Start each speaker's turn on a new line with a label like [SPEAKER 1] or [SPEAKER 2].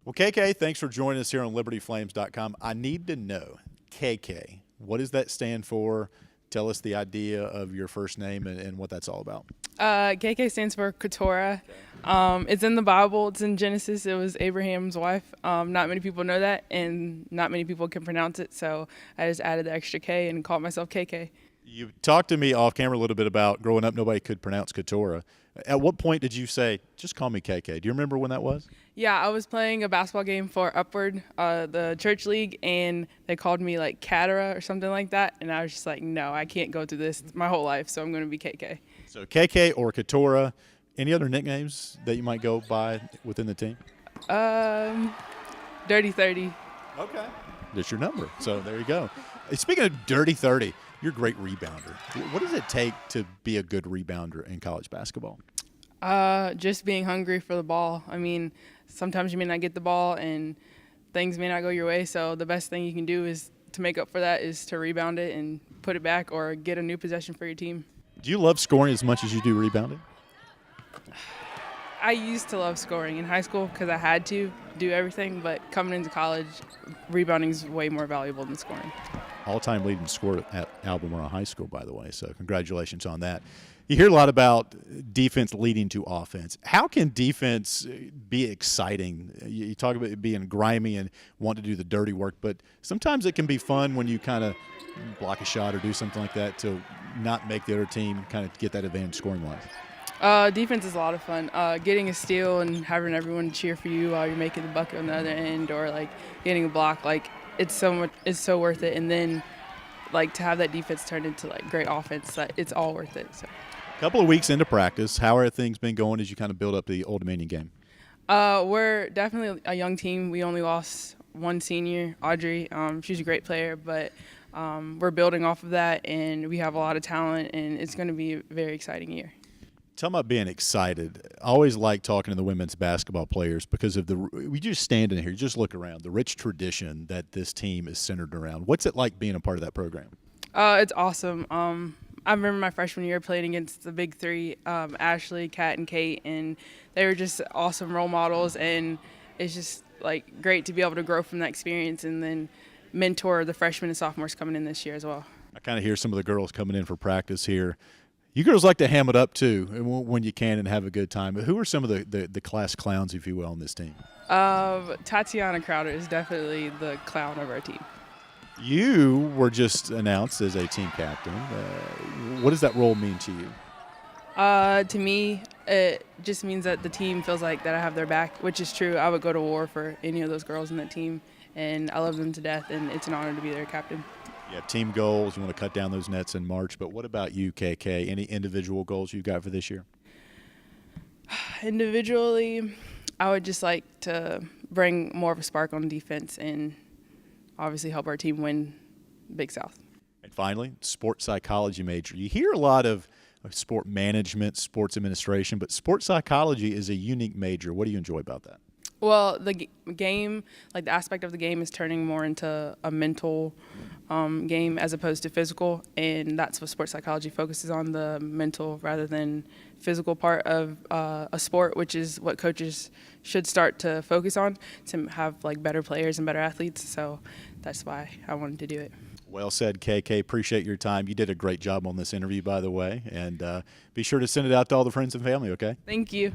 [SPEAKER 1] Well, KK, thanks for joining us here on LibertyFlames.com. I need to know, KK, what does that stand for? Tell us the idea of your first name and what that's all about.
[SPEAKER 2] KK stands for Keturah. It's in the Bible. It's in Genesis. It was Abraham's wife. Not many people know that, and not many people can pronounce it, so I just added the extra K and called myself KK.
[SPEAKER 1] You talked to me off camera a little bit about growing up, nobody could pronounce Keturah. At what point did you say, just call me KK? Do you remember when that was?
[SPEAKER 2] Yeah, I was playing a basketball game for Upward, the church league, and they called me like Katara or something like that, and I was just like, no, I can't go through this my whole life, so I'm going to be KK.
[SPEAKER 1] So KK or Keturah. Any other nicknames that you might go by within the team?
[SPEAKER 2] Dirty 30.
[SPEAKER 1] Okay. That's your number. So there you go. Speaking of Dirty 30, you're a great rebounder. What does it take to be a good rebounder in college basketball?
[SPEAKER 2] Just being hungry for the ball. I mean, sometimes you may not get the ball and things may not go your way, so the best thing you can do is to make up for that is to rebound it and put it back or get a new possession for your team.
[SPEAKER 1] Do you love scoring as much as you do rebounding?
[SPEAKER 2] I used to love scoring in high school because I had to do everything, but coming into college, rebounding is way more valuable than scoring.
[SPEAKER 1] All-time leading scorer at Albemarle High School, by the way, so congratulations on that. You hear a lot about defense leading to offense. How can defense be exciting? You talk about it being grimy and want to do the dirty work, but sometimes it can be fun when you kind of block a shot or do something like that to not make the other team kind of get that advantage scoring-wise.
[SPEAKER 2] Defense is a lot of fun. Getting a steal and having everyone cheer for you while you're making the bucket on the other end, or like getting a block, like it's so worth it. And then like to have that defense turn into like great offense, that it's all worth it. So.
[SPEAKER 1] A couple of weeks into practice, how are things been going as you kind of build up the Old Dominion game?
[SPEAKER 2] We're definitely a young team. We only lost one senior, Audrey. She's a great player, but we're building off of that, and we have a lot of talent, and it's going to be a very exciting year.
[SPEAKER 1] Tell me about being excited. I always like talking to the women's basketball players because of we just stand in here, you just look around, the rich tradition that this team is centered around. What's it like being a part of that program?
[SPEAKER 2] It's awesome. I remember my freshman year playing against the big three, Ashley, Kat, and Kate, and they were just awesome role models, and it's just like great to be able to grow from that experience and then mentor the freshmen and sophomores coming in this year as well.
[SPEAKER 1] I kind of hear some of the girls coming in for practice here. You girls like to ham it up too when you can and have a good time. But who are some of the class clowns, if you will, on this team?
[SPEAKER 2] Tatiana Crowder is definitely the clown of our team.
[SPEAKER 1] You were just announced as a team captain. What does that role mean to you?
[SPEAKER 2] To me, it just means that the team feels like that I have their back, which is true. I would go to war for any of those girls in that team, and I love them to death, and it's an honor to be their captain.
[SPEAKER 1] You have team goals. You want to cut down those nets in March. But what about you, KK? Any individual goals you've got for this year?
[SPEAKER 2] Individually, I would just like to bring more of a spark on defense and obviously help our team win Big South.
[SPEAKER 1] And finally, sports psychology major. You hear a lot of sport management, sports administration, but sports psychology is a unique major. What do you enjoy about that?
[SPEAKER 2] Well, the game, like the aspect of the game is turning more into a mental game as opposed to physical, and that's what sports psychology focuses on, the mental rather than physical part of a sport, which is what coaches should start to focus on to have like better players and better athletes. So that's why I wanted to do it.
[SPEAKER 1] Well said, KK. Appreciate your time. You did a great job on this interview, by the way, and be sure to send it out to all the friends and family, okay?
[SPEAKER 2] Thank you.